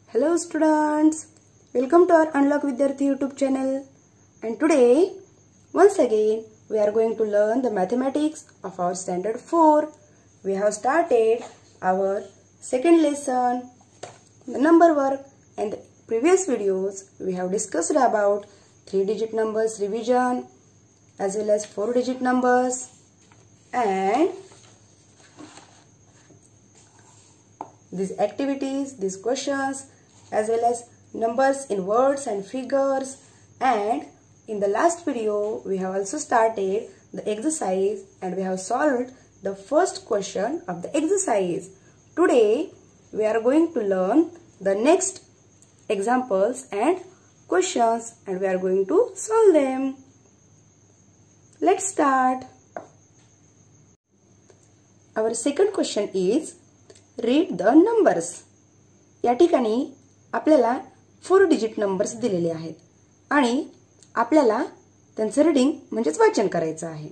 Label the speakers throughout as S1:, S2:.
S1: Hello students, welcome to our Unlock Vidyarthi YouTube channel. And today, once again, we are going to learn the mathematics of our standard 4. We have started our second lesson, the number work. And the previous videos, we have discussed about 3-digit numbers revision as well as 4-digit numbers and these activities, these questions, as well as numbers in words and figures. And in the last video, we have also started the exercise and we have solved the first question of the exercise. Today, we are going to learn the next examples and questions and we are going to solve them. Let's start. Our second question is, read the numbers. या ठिकाणी आपल्याला 4 digit numbers दिलेले आहेत आणि आपल्याला त्यांचं reading म्हणजेच वाचन करायचं आहे.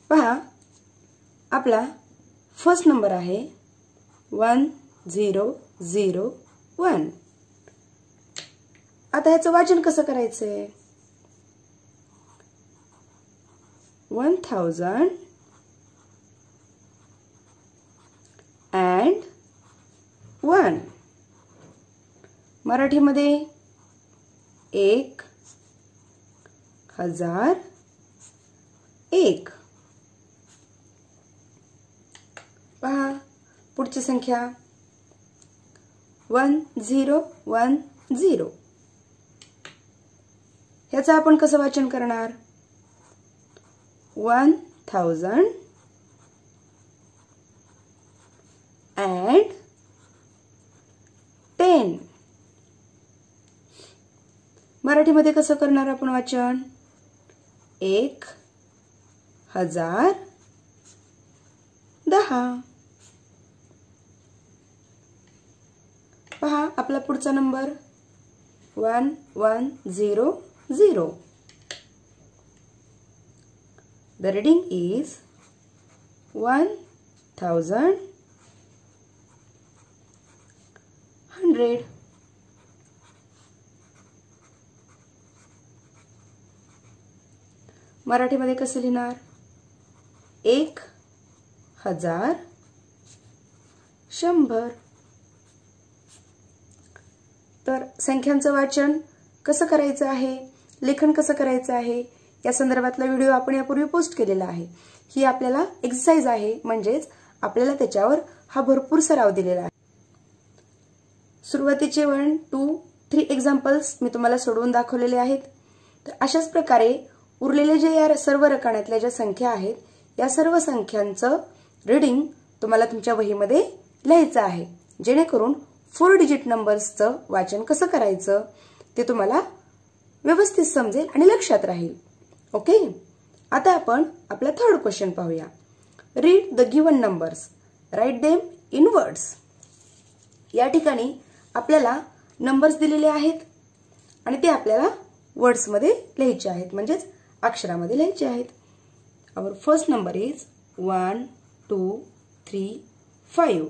S1: पहा, आपला फर्स्ट नंबर आहे 1001. आता याचं वाचन कसं करायचंय? 1000 and 1. मराठीमध्ये 1001. पहा पुढची संख्या 1010. ह्याचं आपण कसं वाचन करणार? 1000 and 10. मराठीमध्ये कसं करणार आपण वाचन? 1010. पहा आपला पुढचा नंबर 1100. The reading is 1000. मराठीमध्ये कसं लिहिणार? 1000. तर संख्यांचं वाचन कसं करायचं आहे, लेखन कसं करायचं आहे या संदर्भातला व्हिडिओ आपण यापूर्वी पोस्ट केलेला आहे. ही आपल्याला एक्सरसाइज आहे, म्हणजेच आपल्याला त्याच्यावर हा भरपूर सराव दिलेला आहे. सुरुवातीचे 1, 2, 3 एक्झाम्पल्स मी तुम्हाला सोडवून दाखवलेले आहेत. तर अशाच प्रकारे उरलेले जे या सर्व रकान्यातल्या ज्या संख्या आहेत, या सर्व संख्यांचं रीडिंग तुम्हाला तुमच्या वहीमध्ये लिहायचं आहे, जेणेकरून 4 डिजिट नंबर्सचं वाचन कसं करायचं ते तुम्हाला व्यवस्थित समजेल आणि लक्षात राहील. ओके, आता आपण आपला थर्ड क्वेश्चन पाहूया. Read the given numbers, write them in words. या ठिकाणी आपल्याला नंबर्स दिलेले आहेत आणि ते आपल्याला वर्ड्स मध्ये लिहायचे आहेत, म्हणजेच अक्षरामध्ये लिहायचे आहेत. आवर फर्स्ट नंबर इज 1 2 3 5.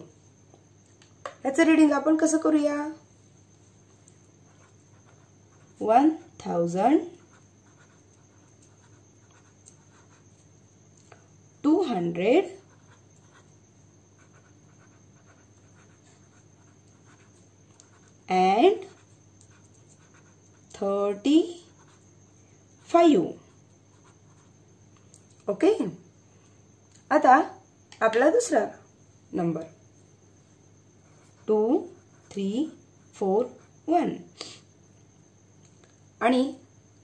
S1: याचं रीडिंग आपण कसं करूया? 1000 200 and 35. ओके, आता आपला दुसरा नंबर 2341. आणि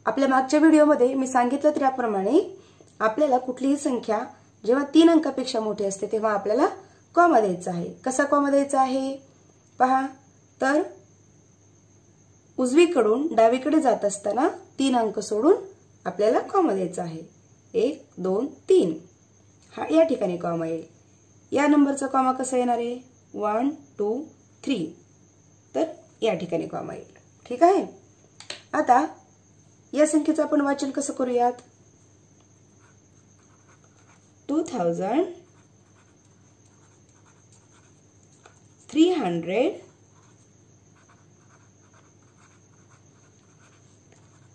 S1: आपल्या मागच्या व्हिडिओमध्ये मी सांगितलं त्याप्रमाणे आपल्याला कुठलीही संख्या जेव्हा 3 अंकापेक्षा मोठी असते तेव्हा आपल्याला कॉमा द्यायचा आहे. कसा कॉमा द्यायचा आहे? पहा, तर उजवीकडून डावीकडे जात असताना 3 अंक सोडून आपल्याला कॉमा द्यायचा आहे. 1 2 3 हा या ठिकाणी कॉमा येईल. या नंबरचा कॉमा कसा येणार आहे? 1 2 3. तर या ठिकाणी कॉमा येईल. ठीक आहे. आता या संख्येचं आपण वाचन कसं करूयात? 2000 300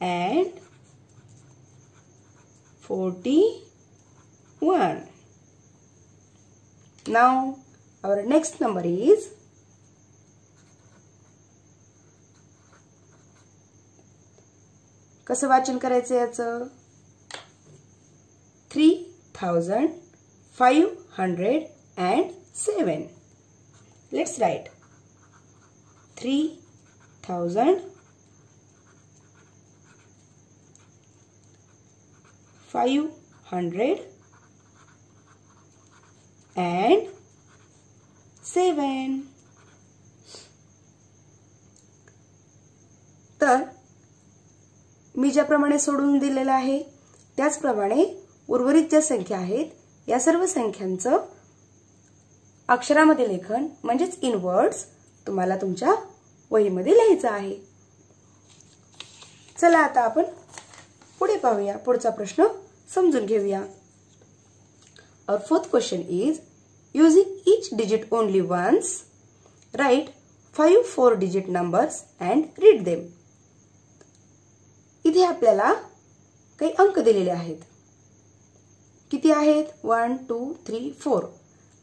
S1: and 41. Now our next number is कसं वाचन करायचं याचं 3507. Let's write 3507. तर मी ज्याप्रमाणे सोडून दिलेलं आहे त्याचप्रमाणे उर्वरित ज्या संख्या आहेत या सर्व संख्यांचं अक्षरामध्ये लेखन म्हणजेच इन वर्ड्स तुम्हाला तुमच्या वहीमध्ये लिहायचं आहे. चला आता आपण पुढे पाहूया, पुढचा प्रश्न समजून घेऊया. Our fourth question is using each digit only once, write 5 4-digit numbers and read them. इथे आपल्याला काही अंक दिलेले आहेत. किती आहेत? 1 2 3 4.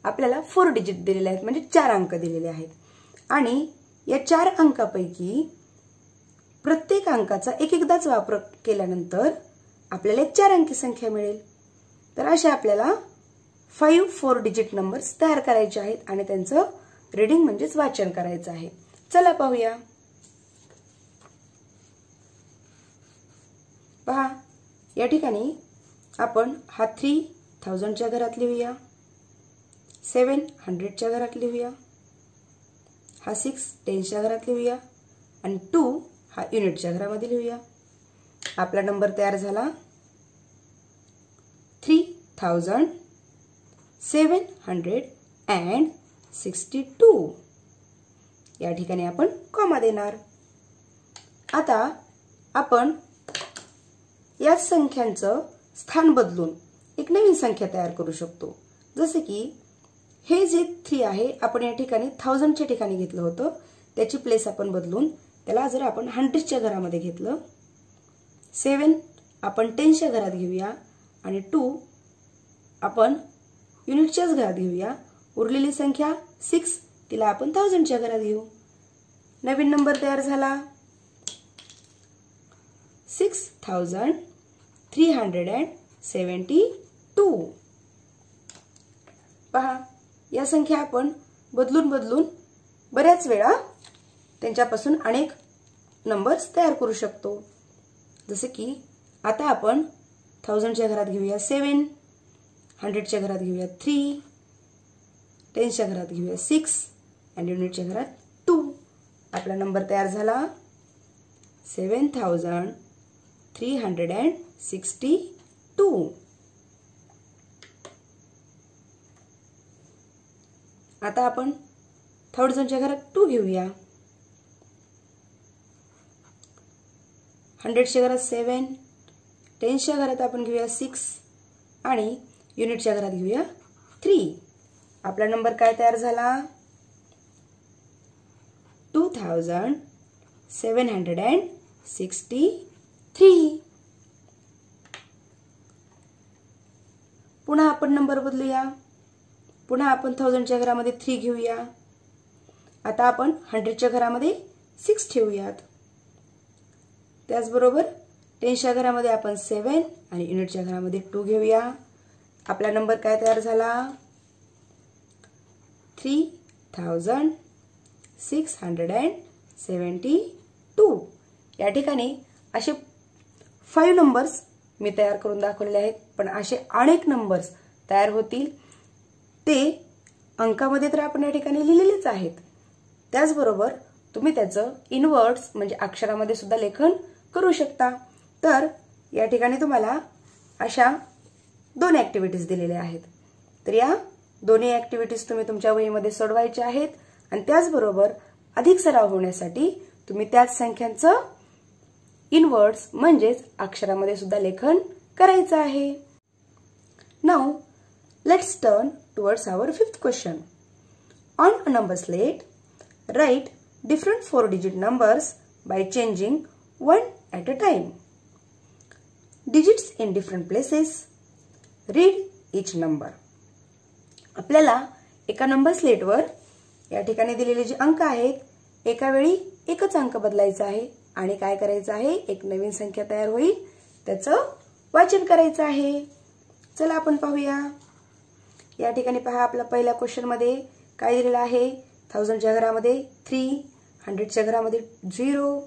S1: आपल्याला 4 डिजिट दिलेले आहेत म्हणजे 4 अंक दिलेले आहेत आणि या 4 अंकापैकी प्रत्येक अंकाचा एकदाच वापर केल्यानंतर आपल्याला 4 अंकी संख्या मिळेल. तर अशा आपल्याला 5 4 डिजिट नंबर्स तयार करायचे आहेत आणि त्यांचं रीडिंग म्हणजेच वाचन करायचं आहे. चला पाहूया. पहा, या ठिकाणी आपण हा 3000 च्या घरात लिहूया, 700 च्या घरात लिहूया, हा 6 10 च्या घरात लिहूया आणि 2 हा युनिटच्या घरामध्ये लिहूया. आपला नंबर तयार झाला 3762. या ठिकाणी आपण कॉमा देणार. आता आपण या संख्यांचं स्थान बदलून एक नवीन संख्या तयार करू शकतो. जसे की हे जे 3 आहे आपण या ठिकाणी 1000 च्या ठिकाणी घेतलं होतं, त्याची प्लेस आपण बदलून त्याला जर आपण 100 च्या घरामध्ये घेतलं, 7 आपण 10 च्या घरात घेऊया आणि 2 आपण युनिटच्याच घरात घेऊया. उरलेली संख्या 6 तिला आपण 1000 च्या घरात घेऊ. नवीन नंबर तयार झाला 6372. पहा, या संख्या आपण बदलून बदलून बऱ्याच वेळा त्यांच्यापासून अनेक नंबर्स तयार करू शकतो. जसे की आता आपण 1000 च्या घरात घेऊया 7, 100 च्या घरात घेऊया 3, 10 च्या घरात घेऊया 6 आणि युनिटच्या घरात 2. आपला नंबर तयार झाला 7362. आता आपण 1000 च्या घरात 2 घेऊया, 100 च्या घरात 7, 10 च्या घरात आपण घेऊया 6 आणि युनिटच्या घरात घेऊया 3. आपला नंबर काय तयार झाला 2763. पुन्हा आपण नंबर बदलूया. पुन्हा आपण 1000 च्या घरामध्ये 3 घेऊया. आता आपण 100 च्या घरामध्ये 6 ठेवूयात. त्याचबरोबर 10 च्या घरामध्ये आपण 7 आणि युनिटच्या घरामध्ये 2 घेऊया. आपला नंबर काय तयार झाला 3672. या ठिकाणी असे 5 नंबर्स मी तयार करून दाखवलेले आहेत, पण असे अनेक नंबर्स तयार होतील. ते अंकामध्ये तर आपण या ठिकाणी लिहिलेलेच आहेत. त्याचबरोबर तुम्ही त्याचं इन वर्ड्स म्हणजे अक्षरामध्ये सुद्धा लेखन करू शकता. तर या ठिकाणी तुम्हाला अशा 2 ऍक्टिव्हिटीज दिलेल्या आहेत. तर या दोन्ही ऍक्टिव्हिटीज तुम्ही तुमच्या वहीमध्ये सोडवायच्या आहेत आणि त्याचबरोबर अधिक सराव होण्यासाठी तुम्ही त्याच संख्यांचं इन वर्ड्स म्हणजेच अक्षरामध्ये सुद्धा लेखन करायचं आहे. Now let's turn towards our 5th question. On a number slate write different 4 digit numbers by changing one at a time. Digits in different places. Read each number. आपल्याला एका नंबर स्लेटवर या ठिकाणी दिलेले जे अंक आहेत एका वेळी एकच अंक बदलायचा आहे आणि काय करायचं आहे, एक नवीन संख्या तयार होईल त्याचं वाचन करायचं आहे. चला आपण पाहूया. या ठिकाणी पहा, आपला पहिल्या क्वेश्चन मध्ये काय दिलेलं आहे, 1000च्या घरामध्ये 3, 100च्या घरामध्ये 0,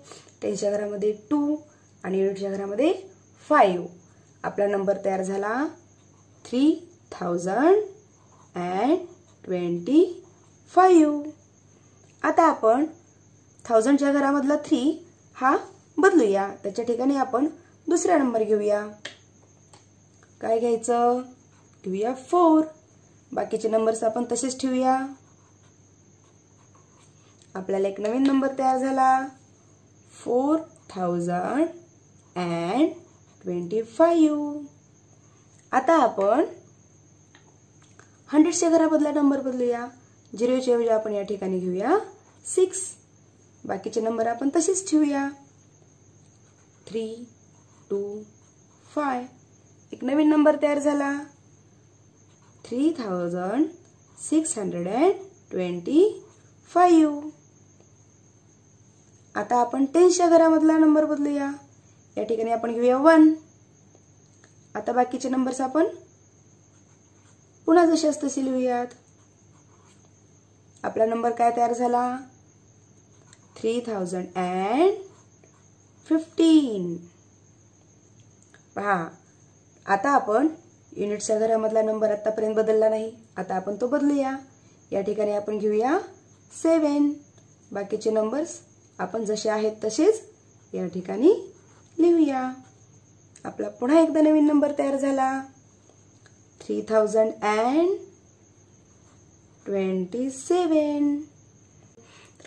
S1: 10च्या घरामध्ये 2 आणि युनिटच्या घरामध्ये 5. आपला नंबर तयार झाला 3025. आता आपण 1000च्या घरामधला 3 हा बदलूया. त्याच्या ठिकाणी आपण दुसरा नंबर घेऊया. काय घ्यायचं, घेऊया 4. बाकीचे नंबर्स आपण तसेच ठेवूया. आपल्याला एक नवीन नंबर तयार झाला 4025. आता आपण 100च्या घरामधला नंबर बदलूया. 0च्या ऐवजी आपण या ठिकाणी घेऊया 6. बाकीचे नंबर आपण तसेच ठेवूया 3, 2, 5. एक नवीन नंबर तयार झाला 3625. आता आपण 10च्या घरामधला नंबर बदलूया. या ठिकाणी आपण घेऊया 1. आता बाकीचे नंबर्स आपण पुन्हा जसेच तसे लिहूयात. आपला नंबर काय तयार झाला 3015. पहा, आता आपण युनिटच्या घरामधला नंबर आतापर्यंत बदलला नाही, आता आपण तो बदलूया. या ठिकाणी आपण घेऊया 7. बाकीचे नंबर्स आपण जसे आहेत तसेच या ठिकाणी लिहूया. आपला पुन्हा एकदा नवीन नंबर तयार झाला 3027.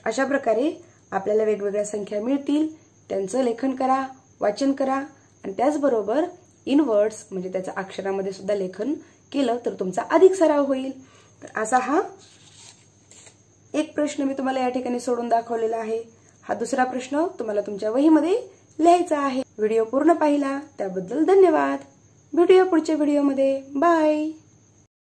S1: अशा प्रकारे आपल्याला वेगवेगळ्या संख्या मिळतील, त्यांचं लेखन करा, वाचन करा आणि त्याचबरोबर इन वर्ड्स म्हणजे त्याच्या अक्षरामध्ये सुद्धा लेखन केलं तर तुमचा अधिक सराव होईल. तर असा हा एक प्रश्न मी तुम्हाला या ठिकाणी सोडून दाखवलेला आहे. हा दुसरा प्रश्न तुम्हाला तुमच्या वहीमध्ये लिहायचा आहे. व्हिडिओ पूर्ण पाहिला त्याबद्दल धन्यवाद. भेटूया पुढच्या व्हिडिओमध्ये. बाय.